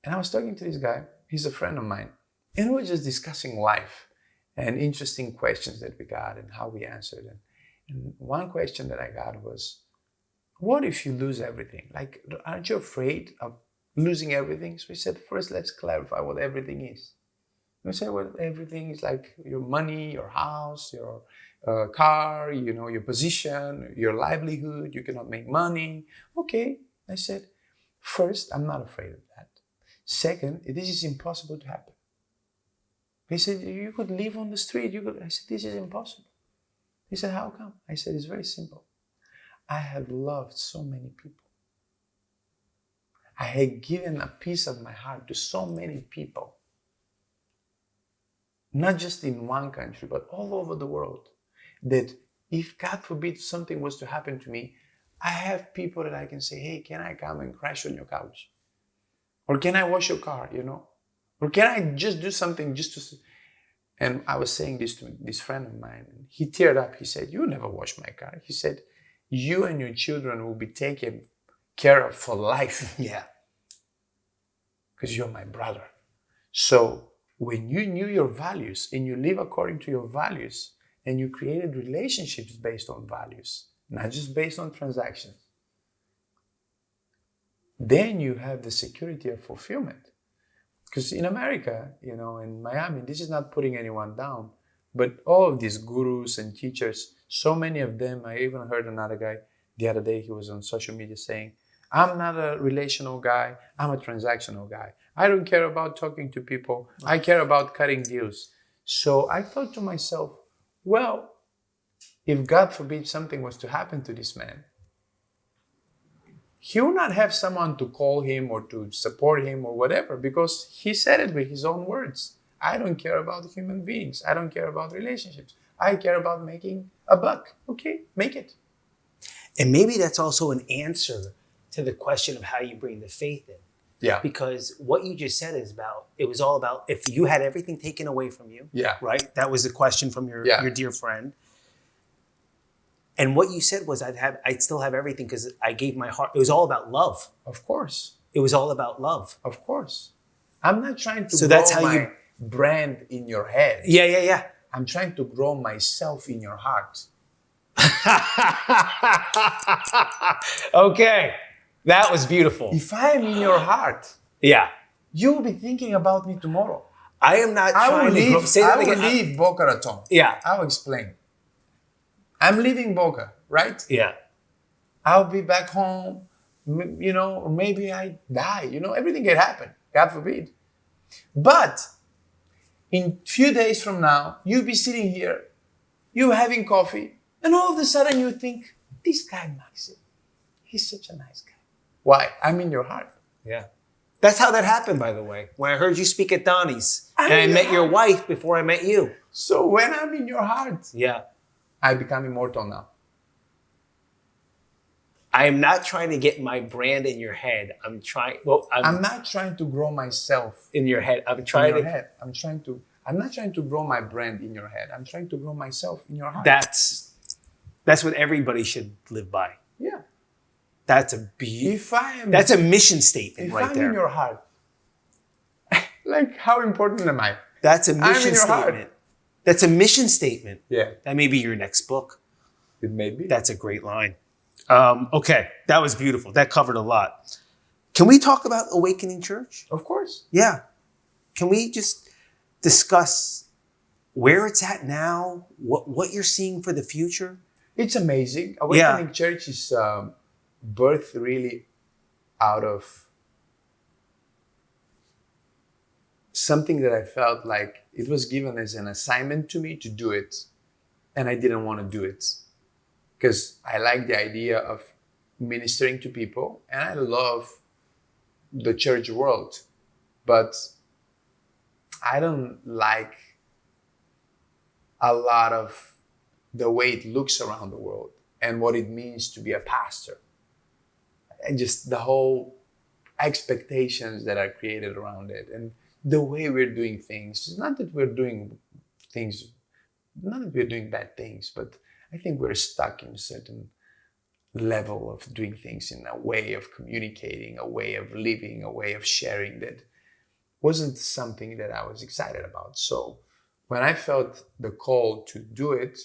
and I was talking to this guy. He's a friend of mine, and we were just discussing life and interesting questions that we got and how we answered them. And one question that I got was, what if you lose everything? Like, aren't you afraid of losing everything? So he said, first, let's clarify what everything is. You say, well, everything is like your money, your house, your car, your position, your livelihood. You cannot make money. Okay, I said, first, I'm not afraid of that. Second, this is impossible to happen. He said, you could live on the street. I said, this is impossible. He said, how come? I said, it's very simple. I have loved so many people. I had given a piece of my heart to so many people. Not just in one country, but all over the world. That if, God forbid, something was to happen to me, I have people that I can say, hey, can I come and crash on your couch? Or can I wash your car, Or can I just do something just to... And I was saying this to this friend of mine. And he teared up. He said, you never wash my car. He said, you and your children will be taken care of for life. Yeah. Because you're my brother. So when you knew your values and you live according to your values and you created relationships based on values, not just based on transactions, then you have the security of fulfillment. Because in America, in Miami, this is not putting anyone down, but all of these gurus and teachers, so many of them, I even heard another guy the other day, he was on social media saying, I'm not a relational guy, I'm a transactional guy. I don't care about talking to people, I care about cutting deals. So I thought to myself, well, if God forbid something was to happen to this man, he will not have someone to call him or to support him or whatever, because he said it with his own words. I don't care about human beings. I don't care about relationships. I care about making a buck. Okay, make it. And maybe that's also an answer to the question of how you bring the faith in. Yeah. Because what you just said it was all about if you had everything taken away from you. Yeah. Right? That was the question from your dear friend. And what you said was I'd still have everything because I gave my heart. It was all about love. Of course. It was all about love. Of course. I'm not trying to So grow that's how my you brand in your head. Yeah. I'm trying to grow myself in your heart. Okay. That was beautiful. If I am in your heart, yeah, you will be thinking about me tomorrow. I am not trying to grow. Say that again. I will leave Boca Raton. Yeah. I'll explain. I'm leaving Boca, right? Yeah. I'll be back home, or maybe I die. Everything can happen. God forbid. But in few days from now, you'll be sitting here, you having coffee, and all of a sudden you think, this guy Maksim, he's such a nice guy. Why? I'm in your heart. Yeah. That's how that happened, by the way. When I heard you speak at Donnie's, and I met your wife before I met you. So when I'm in your heart, yeah, I become immortal now. I am not trying to get my brand in your head. I'm not trying to grow myself in your head. I'm not trying to grow my brand in your head. I'm trying to grow myself in your heart. That's what everybody should live by. Yeah. That's a mission statement right there. If I'm in your heart, like how important am I? That's a mission statement. Heart. That's a mission statement. Yeah. That may be your next book. It may be. That's a great line. Okay, that was beautiful. That covered a lot. Can we talk about Awakening Church? Of course. Yeah. Can we just discuss where it's at now, what you're seeing for the future? It's amazing. Awakening Church is birthed really out of something that I felt like it was given as an assignment to me to do it, and I didn't want to do it. Because I like the idea of ministering to people and I love the church world. But I don't like a lot of the way it looks around the world and what it means to be a pastor. And just the whole expectations that are created around it and the way we're doing things. It's not that we're doing bad things, but I think we're stuck in a certain level of doing things in a way of communicating, a way of living, a way of sharing that wasn't something that I was excited about. So when I felt the call to do it,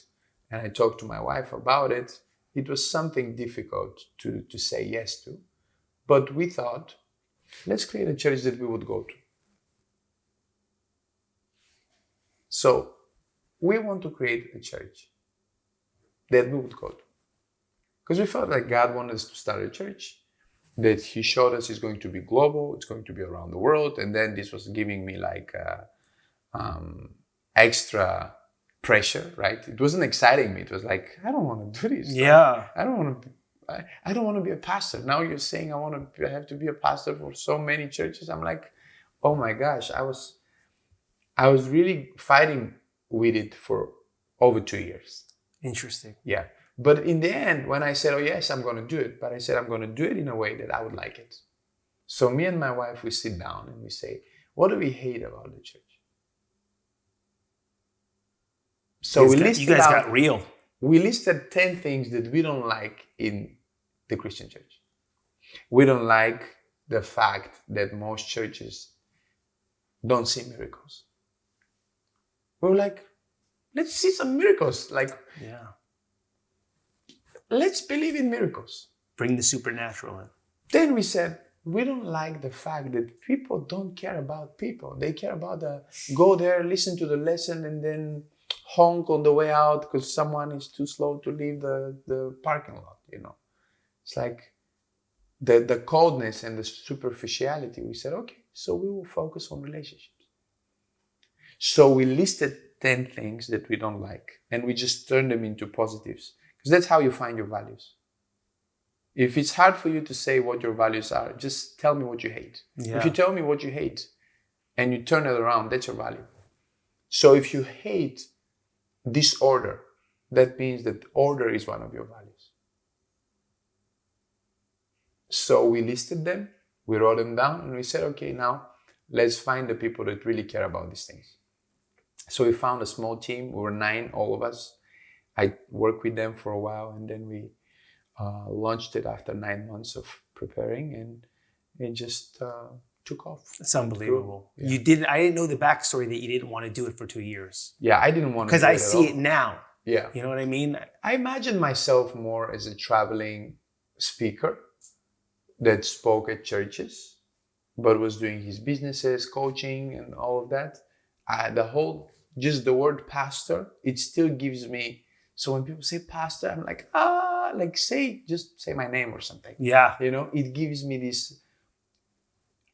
and I talked to my wife about it, it was something difficult to say yes to. But we thought, let's create a church that we would go to. So we want to create a church that we would go to. Because we felt like God wanted us to start a church that he showed us is going to be global, it's going to be around the world. And then this was giving me like extra pressure, right? It wasn't exciting me. It was like, I don't want to do this. Yeah. Like, I don't want to be a pastor. Now you're saying I have to be a pastor for so many churches. I'm like, oh my gosh, I was really fighting with it for over 2 years. Interesting. Yeah. But in the end, when I said, oh yes, I'm going to do it, but I said, I'm going to do it in a way that I would like it. So me and my wife, we sit down and we say, what do we hate about the church? So you guys got real. We listed 10 things that we don't like in the Christian church. We don't like the fact that most churches don't see miracles. We were like, let's see some miracles. Like, let's believe in miracles. Bring the supernatural in. Then we said, we don't like the fact that people don't care about people. They care about go there, listen to the lesson, and then honk on the way out because someone is too slow to leave the parking lot, you know. It's like the coldness and the superficiality. We said, okay, so we will focus on relationships. So we listed 10 things that we don't like, and we just turned them into positives, because that's how you find your values. If it's hard for you to say what your values are, just tell me what you hate. Yeah. If you tell me what you hate and you turn it around, that's your value. So if you hate disorder, that means that order is one of your values. So we listed them, we wrote them down, and we said, okay, now let's find the people that really care about these things. So we found a small team. We were 9, all of us. I worked with them for a while, and then we launched it after 9 months of preparing, and it just took off. It's unbelievable. Yeah. I didn't know the backstory that you didn't want to do it for 2 years. Yeah, I didn't want to do it because I see it now. Yeah. You know what I mean? I imagine myself more as a traveling speaker that spoke at churches, but was doing his businesses, coaching, and all of that. Just the word pastor, it still gives me, so when people say pastor, I'm like, just say my name or something. Yeah. You know, it gives me this,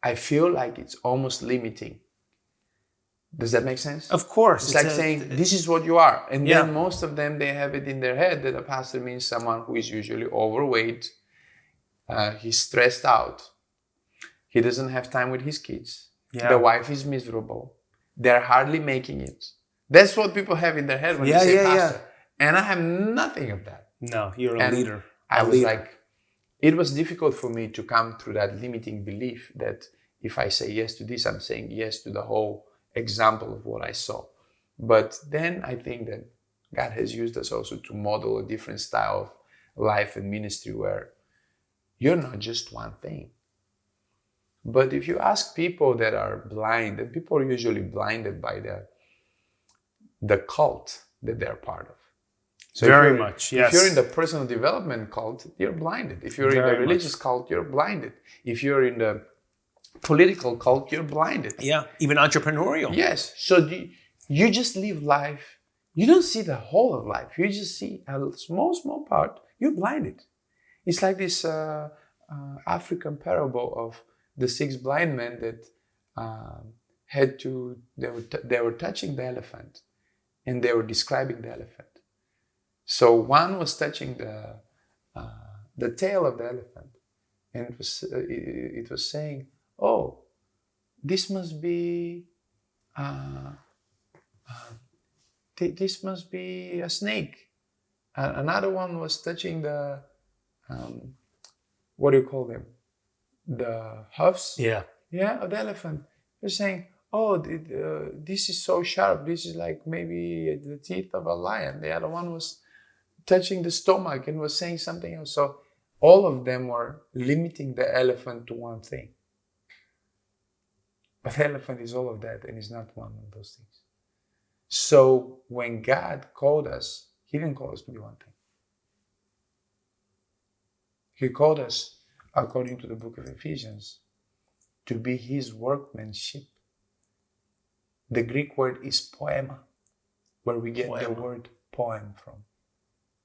I feel like it's almost limiting. Does that make sense? Of course. It's like saying, this is what you are. And then most of them, they have it in their head that a pastor means someone who is usually overweight. He's stressed out. He doesn't have time with his kids. Yeah. The wife is miserable. They're hardly making it. That's what people have in their head when they say pastor. Yeah. And I have nothing of that. No, you're a leader. I was like, it was difficult for me to come through that limiting belief that if I say yes to this, I'm saying yes to the whole example of what I saw. But then I think that God has used us also to model a different style of life and ministry where you're not just one thing. But if you ask people that are blind, and people are usually blinded by the cult that they're part of. So very much, yes. If you're in the personal development cult, you're blinded. If you're in the religious cult, you're blinded. If you're in the political cult, you're blinded. Yeah, even entrepreneurial. Yes. So you just live life. You don't see the whole of life. You just see a small part. You're blinded. It's like this African parable of the 6 blind men that they were touching the elephant, and they were describing the elephant. So one was touching the tail of the elephant, and it was saying, "Oh, this must be a snake." Another one was touching the what do you call them? The hooves. Yeah, of the elephant. They're saying, "Oh, this is so sharp. This is like maybe the teeth of a lion." The other one was touching the stomach and was saying something else. So all of them were limiting the elephant to one thing. But the elephant is all of that, and is not one of those things. So when God called us, He didn't call us to be one thing. He called us, according to the book of Ephesians, to be His workmanship, The Greek word is poema, where we get the Poema. word poem from.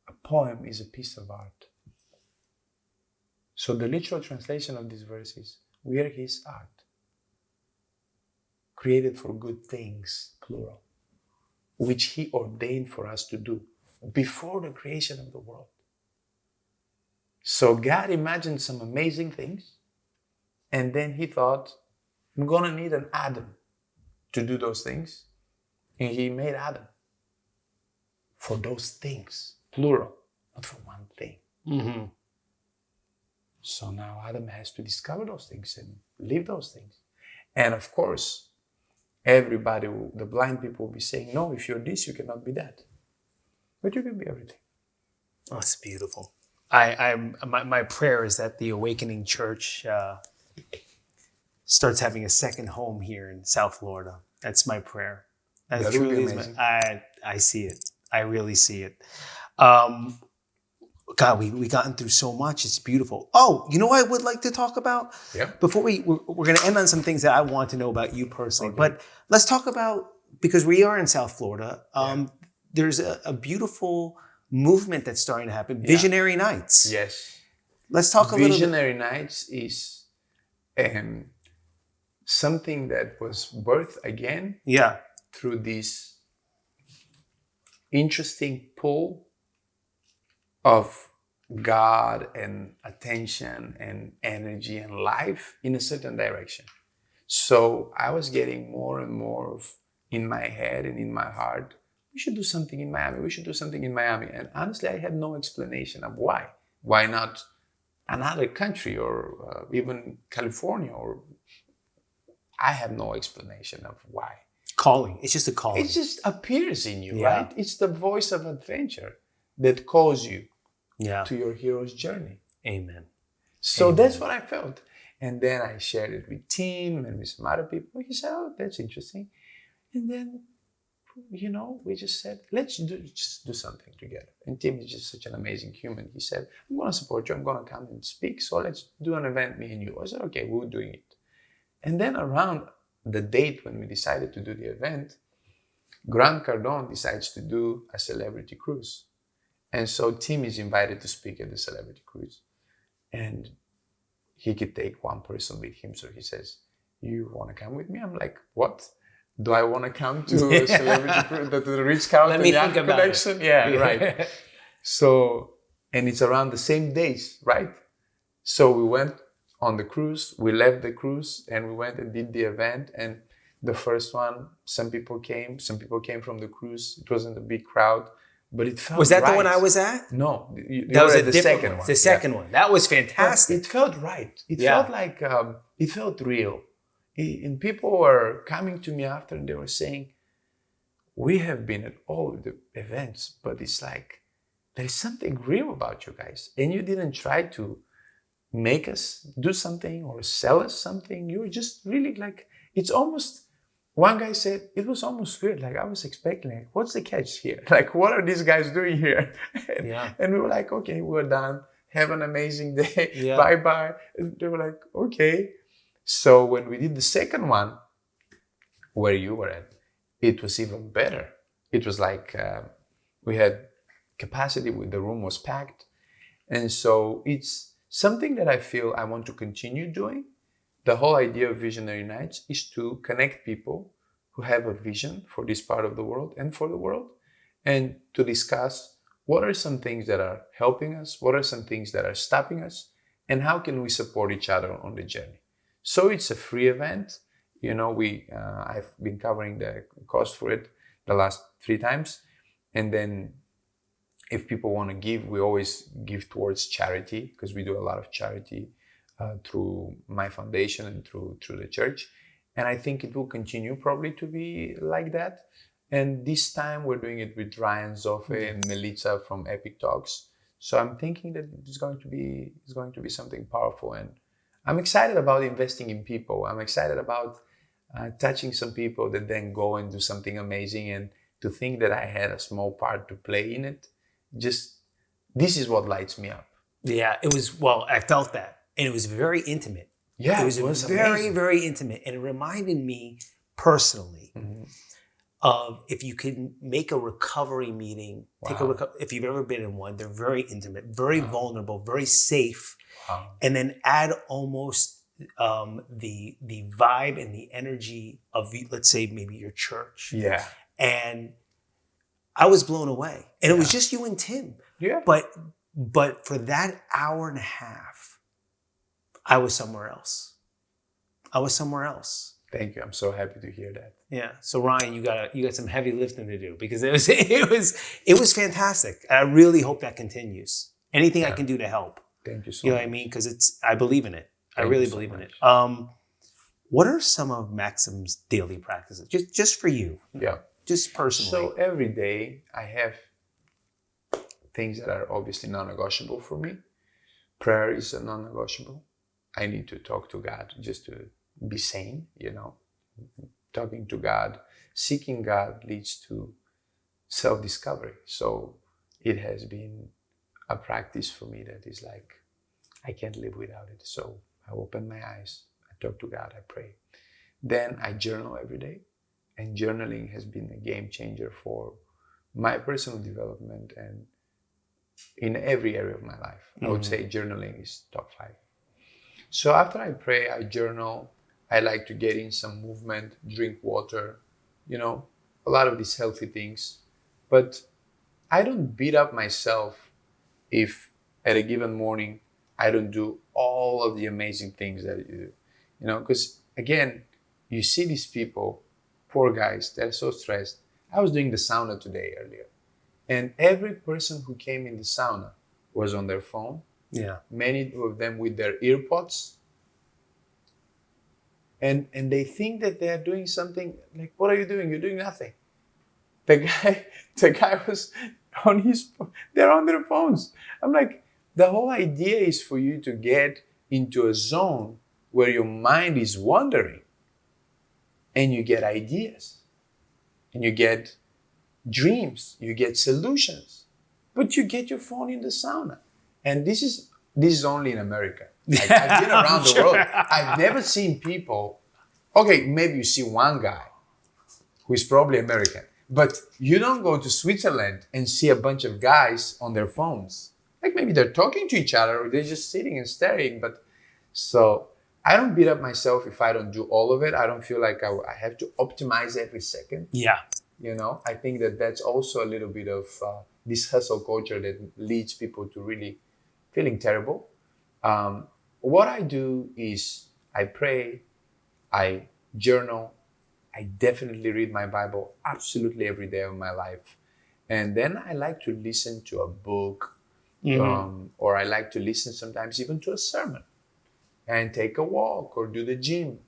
A poem is a piece of art. So the literal translation of this verse is, we are his art, created for good things, plural, which he ordained for us to do before the creation of the world. So God imagined some amazing things, and then he thought, I'm gonna need an Adam to do those things. And he made Adam for those things, plural, not for one thing. Mm-hmm. So now Adam has to discover those things and live those things. And of course, everybody, the blind people will be saying, no, if you're this, you cannot be that. But you can be everything. Oh, it's beautiful. My prayer is that the Awakening Church starts having a second home here in South Florida. That's my prayer. That would truly be is amazing. I see it. I really see it. God, we've gotten through so much. It's beautiful. Oh, you know what I would like to talk about? Yeah. Before we're going to end on some things that I want to know about you personally. Okay. But let's talk about, because we are in South Florida, there's a beautiful movement that's starting to happen. Visionary Nights. Yes. Let's talk a little bit. Visionary Nights is something that was birthed again through this interesting pull of God and attention and energy and life in a certain direction. So I was getting more and more of in my head and in my heart, we should do something in Miami. We should do something in Miami. And honestly, I had no explanation of why. Why not another country or even California? Or I have no explanation of why. Calling. It's just a calling. It just appears in you, right? It's the voice of adventure that calls you to your hero's journey. Amen. So that's what I felt. And then I shared it with Tim and with some other people. He said, oh, that's interesting. And then, we just said, let's just do something together. And Tim is just such an amazing human. He said, I'm going to support you. I'm going to come and speak. So let's do an event, me and you. I said, okay, we're doing it. And then around the date when we decided to do the event, Grant Cardone decides to do a celebrity cruise. And so Tim is invited to speak at the celebrity cruise. And he could take one person with him. So he says, you want to come with me? I'm like, what? Do I want to come to a celebrity cruise, to the Ritz-Carlton Yacht Collection? Yeah, right. So, and it's around the same days, right? So we went on the cruise, we left the cruise, and we went and did the event. And the first one, some people came from the cruise. It wasn't a big crowd, but it felt Was that right. the one I was at? No, that was the second one. The second one. That was fantastic. But it felt right. It felt like, it felt real. And people were coming to me after and they were saying, we have been at all the events, but it's like, there's something real about you guys. And you didn't try to make us do something or sell us something. You were just really like, it's almost, one guy said, it was almost weird. Like I was expecting, like, what's the catch here? Like, what are these guys doing here? And we were like, okay, we're done. Have an amazing day. Bye-bye. And they were like, okay. So when we did the second one, where you were at, it was even better. It was like we had capacity, the room was packed. And so it's something that I feel I want to continue doing. The whole idea of Visionary Nights is to connect people who have a vision for this part of the world and for the world, and to discuss what are some things that are helping us, what are some things that are stopping us, and how can we support each other on the journey. So it's a free event. I've been covering the cost for it the last 3 times. And then if people want to give, we always give towards charity, because we do a lot of charity through my foundation and through the church. And I think it will continue probably to be like that. And this time we're doing it with Ryan Zoffe and Melitza from Epic Talks. So I'm thinking that it's going to be something powerful. And I'm excited about investing in people. I'm excited about touching some people that then go and do something amazing. And to think that I had a small part to play in it, just, this is what lights me up. Yeah, I felt that. And it was very intimate. Yeah, it was very, amazing. very intimate. And it reminded me personally of if you can make a recovery meeting, if you've ever been in one, they're very intimate, very vulnerable, very safe, and then add almost the vibe and the energy of, let's say, maybe your church. Yeah. And I was blown away. And it was just you and Tim. Yeah. But for that hour and a half, I was somewhere else. Thank you. I'm so happy to hear that. Yeah. So Ryan, you got some heavy lifting to do, because it was fantastic. I really hope that continues. Anything I can do to help. Thank you so much. You know what I mean? Because I believe in it. I really believe in it. What are some of Maksim's daily practices? Just for you. Yeah. Just personally. So every day I have things that are obviously non-negotiable for me. Prayer is a non-negotiable. I need to talk to God just to be sane, Talking to God, seeking God leads to self-discovery. So it has been a practice for me that is like, I can't live without it. So I open my eyes, I talk to God, I pray. Then I journal every day. And journaling has been a game changer for my personal development and in every area of my life. I would say journaling is top 5. So after I pray, I journal. I like to get in some movement, drink water, a lot of these healthy things. But I don't beat up myself if at a given morning I don't do all of the amazing things that you do. Because again, you see these people, poor guys, they're so stressed. I was doing the sauna today earlier. And every person who came in the sauna was on their phone. Yeah. Many of them with their earpods. And they think that they're doing something. Like, what are you doing? You're doing nothing. The guy was on they're on their phones. I'm like, the whole idea is for you to get into a zone where your mind is wandering and you get ideas and you get dreams, you get solutions, but you get your phone in the sauna. And this is only in America. Like, I've been around the world. I've never seen people. Okay, maybe you see one guy who is probably American, but you don't go to Switzerland and see a bunch of guys on their phones. Like, maybe they're talking to each other or they're just sitting and staring. But so I don't beat up myself if I don't do all of it. I don't feel like I have to optimize every second. Yeah. I think that's also a little bit of this hustle culture that leads people to really feeling terrible. What I do is I pray, I journal, I definitely read my Bible absolutely every day of my life. And then I like to listen to a book, or I like to listen sometimes even to a sermon and take a walk or do the gym.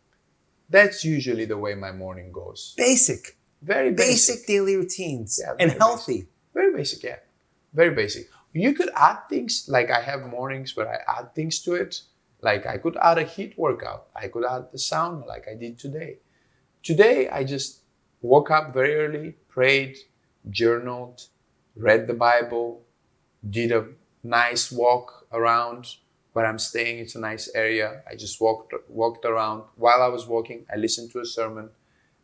That's usually the way my morning goes. Basic. Very basic daily routines. Yeah, and healthy. Basic. Very basic, yeah. Very basic. You could add things, like I have mornings where I add things to it. Like I could add a HIIT workout. I could add the sauna like I did today. Today, I just woke up very early, prayed, journaled, read the Bible, did a nice walk around where I'm staying. It's a nice area. I just walked around. While I was walking, I listened to a sermon.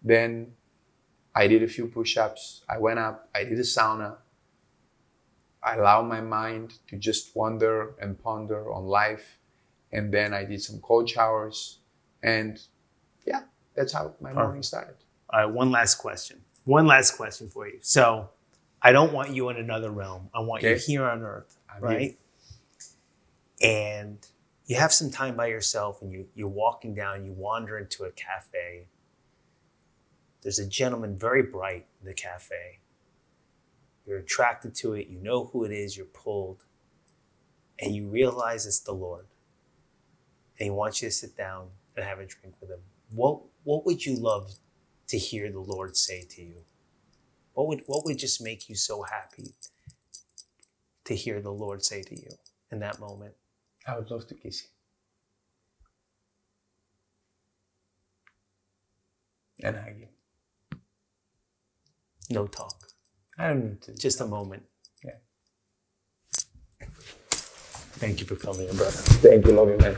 Then I did a few push-ups. I went up. I did a sauna. I allowed my mind to just wander and ponder on life. And then I did some cold showers. And yeah, that's how my morning started. All right, one last question. One last question for you. So I don't want you in another realm. I want you here on earth, right? And you have some time by yourself and you're walking down, you wander into a cafe. There's a gentleman very bright in the cafe. You're attracted to it. You know who it is. You're pulled. And you realize it's the Lord. And he wants you to sit down and have a drink with him. What would you love to hear the Lord say to you? What would just make you so happy to hear the Lord say to you in that moment? I would love to kiss you. And hug you. No talk. I don't need to. Just a moment. Yeah. Thank you for coming in, brother. Thank you. Love you, man.